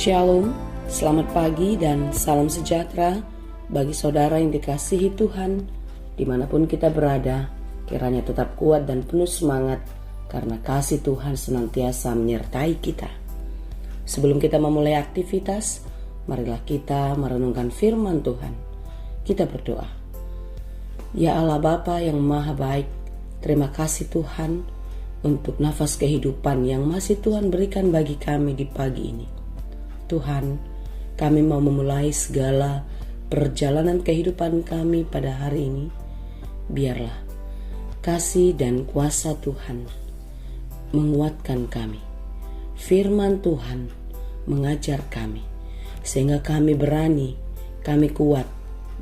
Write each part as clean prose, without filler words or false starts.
Shalom, selamat pagi dan salam sejahtera bagi saudara yang dikasihi Tuhan. Dimanapun kita berada, kiranya tetap kuat dan penuh semangat karena kasih Tuhan senantiasa menyertai kita. Sebelum kita memulai aktivitas, marilah kita merenungkan firman Tuhan. Kita berdoa. Ya Allah Bapa yang maha baik, terima kasih Tuhan untuk nafas kehidupan yang masih Tuhan berikan bagi kami di pagi ini. Tuhan, kami mau memulai segala perjalanan kehidupan kami pada hari ini. Biarlah kasih dan kuasa Tuhan menguatkan kami. Firman Tuhan mengajar kami, sehingga kami berani, kami kuat,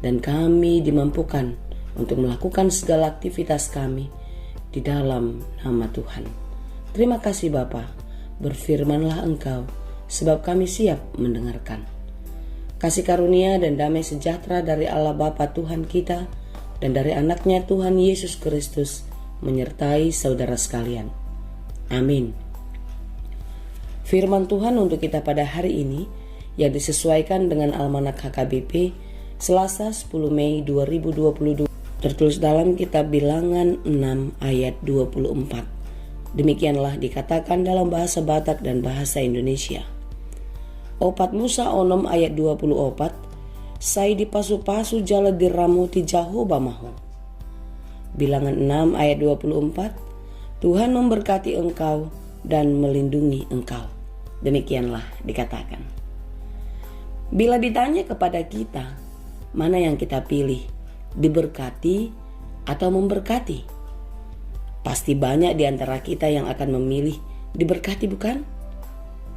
dan kami dimampukan untuk melakukan segala aktivitas kami di dalam nama Tuhan. Terima kasih Bapa, berfirmanlah Engkau, sebab kami siap mendengarkan. Kasih karunia dan damai sejahtera dari Allah Bapa Tuhan kita dan dari anaknya Tuhan Yesus Kristus menyertai saudara sekalian. Amin. Firman Tuhan untuk kita pada hari ini yang disesuaikan dengan Almanak HKBP Selasa 10 Mei 2022 tertulis dalam kitab Bilangan 6 ayat 24. Demikianlah dikatakan dalam bahasa Batak dan bahasa Indonesia. Opat Musa onom ayat 24, sai dipasu-pasu jala diramuti Jehovah mahu. Bilangan 6 ayat 24, Tuhan memberkati engkau dan melindungi engkau. Demikianlah dikatakan. Bila ditanya kepada kita, mana yang kita pilih, diberkati atau memberkati? Pasti banyak di antara kita yang akan memilih diberkati, bukan?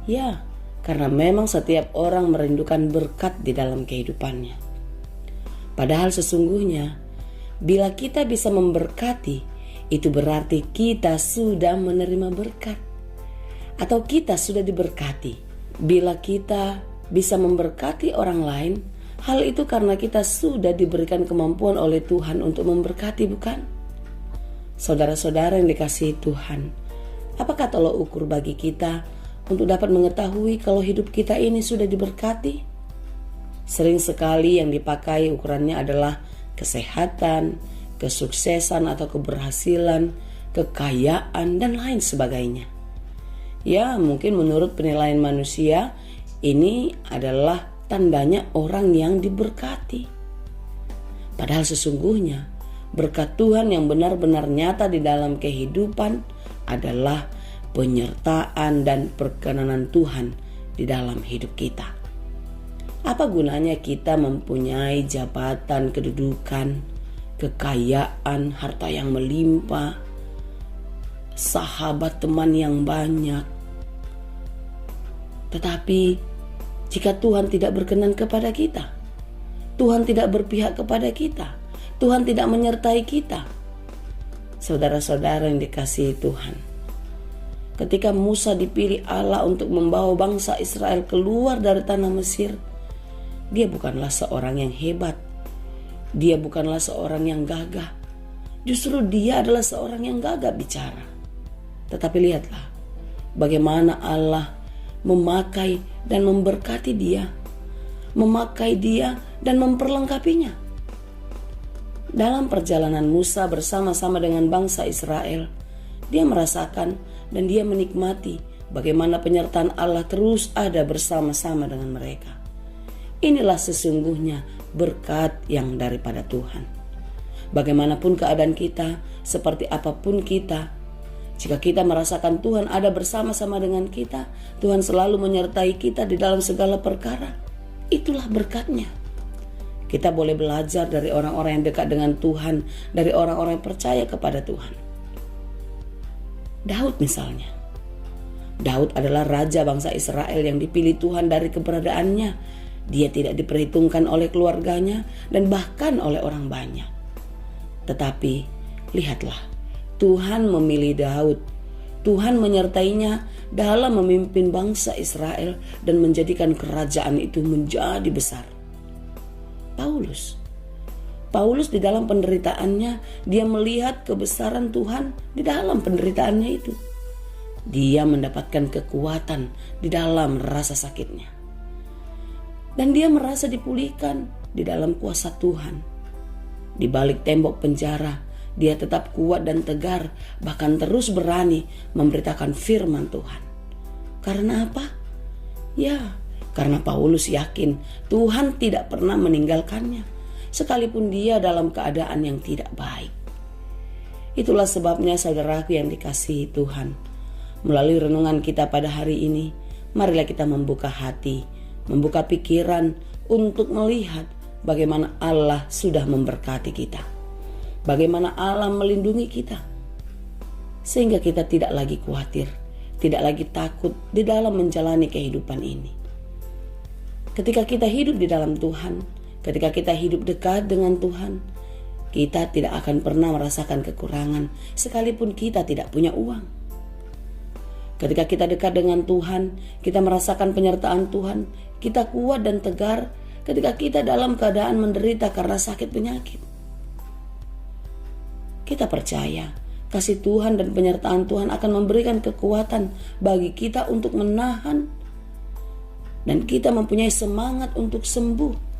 Ya, karena memang setiap orang merindukan berkat di dalam kehidupannya. Padahal sesungguhnya, bila kita bisa memberkati, itu berarti kita sudah menerima berkat. Atau kita sudah diberkati. Bila kita bisa memberkati orang lain, hal itu karena kita sudah diberikan kemampuan oleh Tuhan untuk memberkati, bukan? Saudara-saudara yang dikasihi Tuhan, apakah tolak ukur bagi kita untuk dapat mengetahui kalau hidup kita ini sudah diberkati? Sering sekali yang dipakai ukurannya adalah kesehatan, kesuksesan atau keberhasilan, kekayaan, dan lain sebagainya. Ya, mungkin menurut penilaian manusia, ini adalah tandanya orang yang diberkati. Padahal sesungguhnya, berkat Tuhan yang benar-benar nyata di dalam kehidupan adalah penyertaan dan perkenanan Tuhan di dalam hidup kita. Apa gunanya kita mempunyai jabatan, kedudukan, kekayaan, harta yang melimpah, sahabat, teman yang banyak, tetapi jika Tuhan tidak berkenan kepada kita, Tuhan tidak berpihak kepada kita, Tuhan tidak menyertai kita? Saudara-saudara yang dikasihi Tuhan, ketika Musa dipilih Allah untuk membawa bangsa Israel keluar dari tanah Mesir, dia bukanlah seorang yang hebat. Dia bukanlah seorang yang gagah. Justru dia adalah seorang yang gagah bicara. Tetapi lihatlah bagaimana Allah memakai dan memberkati dia, memakai dia dan memperlengkapinya. Dalam perjalanan Musa bersama-sama dengan bangsa Israel, dia merasakan dan dia menikmati bagaimana penyertaan Allah terus ada bersama-sama dengan mereka. Inilah sesungguhnya berkat yang daripada Tuhan. Bagaimanapun keadaan kita, seperti apapun kita, jika kita merasakan Tuhan ada bersama-sama dengan kita, Tuhan selalu menyertai kita di dalam segala perkara, itulah berkatnya. Kita boleh belajar dari orang-orang yang dekat dengan Tuhan, dari orang-orang yang percaya kepada Tuhan. Daud misalnya. Daud adalah raja bangsa Israel yang dipilih Tuhan dari keberadaannya. Dia tidak diperhitungkan oleh keluarganya dan bahkan oleh orang banyak. Tetapi lihatlah, Tuhan memilih Daud. Tuhan menyertainya dalam memimpin bangsa Israel dan menjadikan kerajaan itu menjadi besar. Paulus di dalam penderitaannya, dia melihat kebesaran Tuhan di dalam penderitaannya itu. Dia mendapatkan kekuatan di dalam rasa sakitnya. Dan dia merasa dipulihkan di dalam kuasa Tuhan. Di balik tembok penjara, dia tetap kuat dan tegar, bahkan terus berani memberitakan firman Tuhan. Karena apa? Ya, karena Paulus yakin Tuhan tidak pernah meninggalkannya, sekalipun dia dalam keadaan yang tidak baik. Itulah sebabnya saudaraku yang dikasihi Tuhan, melalui renungan kita pada hari ini, marilah kita membuka hati, membuka pikiran untuk melihat bagaimana Allah sudah memberkati kita, bagaimana Allah melindungi kita, sehingga kita tidak lagi khawatir, tidak lagi takut di dalam menjalani kehidupan ini. Ketika kita hidup di dalam Tuhan, ketika kita hidup dekat dengan Tuhan, kita tidak akan pernah merasakan kekurangan sekalipun kita tidak punya uang. Ketika kita dekat dengan Tuhan, kita merasakan penyertaan Tuhan, kita kuat dan tegar ketika kita dalam keadaan menderita karena sakit penyakit. Kita percaya kasih Tuhan dan penyertaan Tuhan akan memberikan kekuatan bagi kita untuk menahan, dan kita mempunyai semangat untuk sembuh.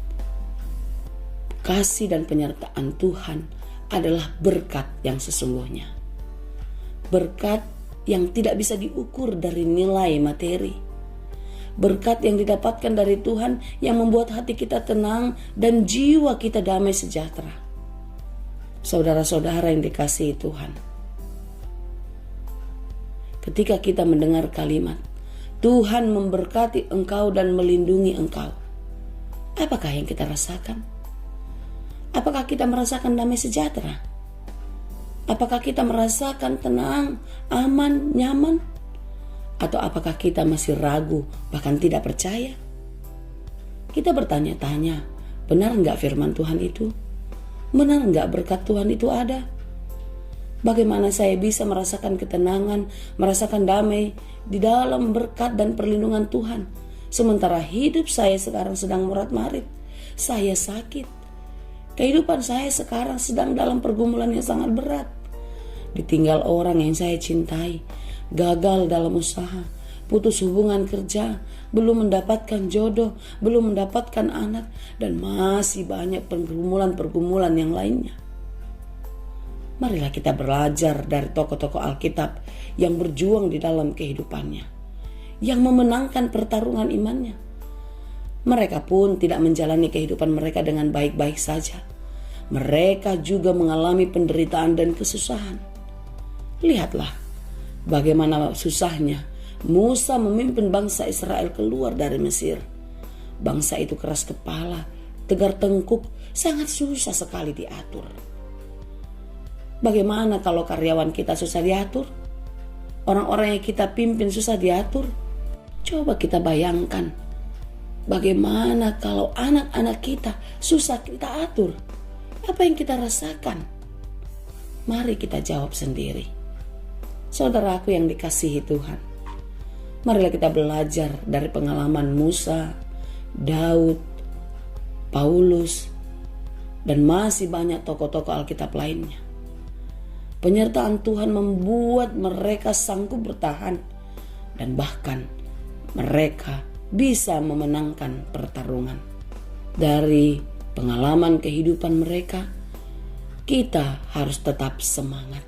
Kasih dan penyertaan Tuhan adalah berkat yang sesungguhnya. Berkat yang tidak bisa diukur dari nilai materi. Berkat yang didapatkan dari Tuhan yang membuat hati kita tenang dan jiwa kita damai sejahtera. Saudara-saudara yang dikasihi Tuhan, ketika kita mendengar kalimat Tuhan memberkati engkau dan melindungi engkau, apakah yang kita rasakan? Apakah kita merasakan damai sejahtera? Apakah kita merasakan tenang, aman, nyaman? Atau apakah kita masih ragu, bahkan tidak percaya? Kita bertanya-tanya, benar enggak firman Tuhan itu? Benar enggak berkat Tuhan itu ada? Bagaimana saya bisa merasakan ketenangan, merasakan damai di dalam berkat dan perlindungan Tuhan, sementara hidup saya sekarang sedang morat-marit, saya sakit. Kehidupan saya sekarang sedang dalam pergumulan yang sangat berat. Ditinggal orang yang saya cintai, gagal dalam usaha, putus hubungan kerja, belum mendapatkan jodoh, belum mendapatkan anak, dan masih banyak pergumulan-pergumulan yang lainnya. Marilah kita belajar dari tokoh-tokoh Alkitab yang berjuang di dalam kehidupannya, yang memenangkan pertarungan imannya. Mereka pun tidak menjalani kehidupan mereka dengan baik-baik saja. Mereka juga mengalami penderitaan dan kesusahan. Lihatlah bagaimana susahnya Musa memimpin bangsa Israel keluar dari Mesir. Bangsa itu keras kepala, tegar tengkuk, sangat susah sekali diatur. Bagaimana kalau karyawan kita susah diatur? Orang-orang yang kita pimpin susah diatur? Coba kita bayangkan, bagaimana kalau anak-anak kita susah kita atur? Apa yang kita rasakan? Mari kita jawab sendiri. Saudaraku yang dikasihi Tuhan, marilah kita belajar dari pengalaman Musa, Daud, Paulus, dan masih banyak tokoh-tokoh Alkitab lainnya. Penyertaan Tuhan membuat mereka sanggup bertahan, dan bahkan mereka bisa memenangkan pertarungan. Dari pengalaman kehidupan mereka, kita harus tetap semangat.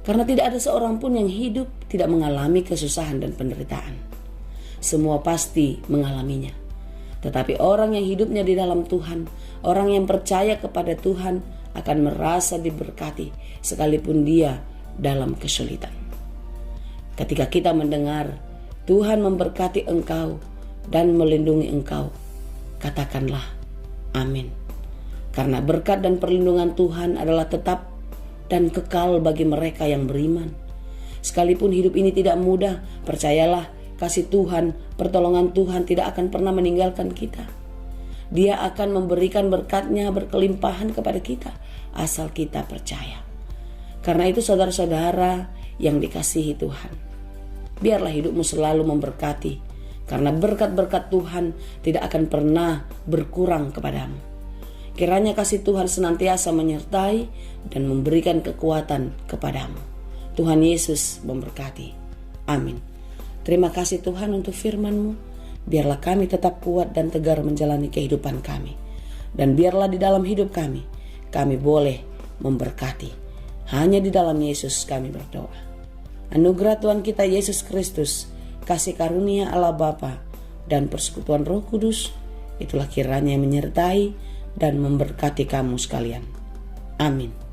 Karena tidak ada seorang pun yang hidup tidak mengalami kesusahan dan penderitaan. Semua pasti mengalaminya. Tetapi orang yang hidupnya di dalam Tuhan, orang yang percaya kepada Tuhan, akan merasa diberkati sekalipun dia dalam kesulitan. Ketika kita mendengar Tuhan memberkati engkau dan melindungi engkau, katakanlah amin. Karena berkat dan perlindungan Tuhan adalah tetap dan kekal bagi mereka yang beriman. Sekalipun hidup ini tidak mudah, percayalah kasih Tuhan, pertolongan Tuhan tidak akan pernah meninggalkan kita. Dia akan memberikan berkat-Nya berkelimpahan kepada kita, asal kita percaya. Karena itu saudara-saudara yang dikasihi Tuhan, biarlah hidupmu selalu memberkati, karena berkat-berkat Tuhan tidak akan pernah berkurang kepadamu. Kiranya kasih Tuhan senantiasa menyertai dan memberikan kekuatan kepadamu. Tuhan Yesus memberkati. Amin. Terima kasih Tuhan untuk firman-Mu. biarlah kami tetap kuat dan tegar menjalani kehidupan kami. Dan biarlah di dalam hidup kami boleh memberkati. Hanya di dalam Yesus kami berdoa. Anugerah Tuhan kita Yesus Kristus, kasih karunia Allah Bapa, dan persekutuan Roh Kudus, itulah kiranya yang menyertai dan memberkati kamu sekalian. Amin.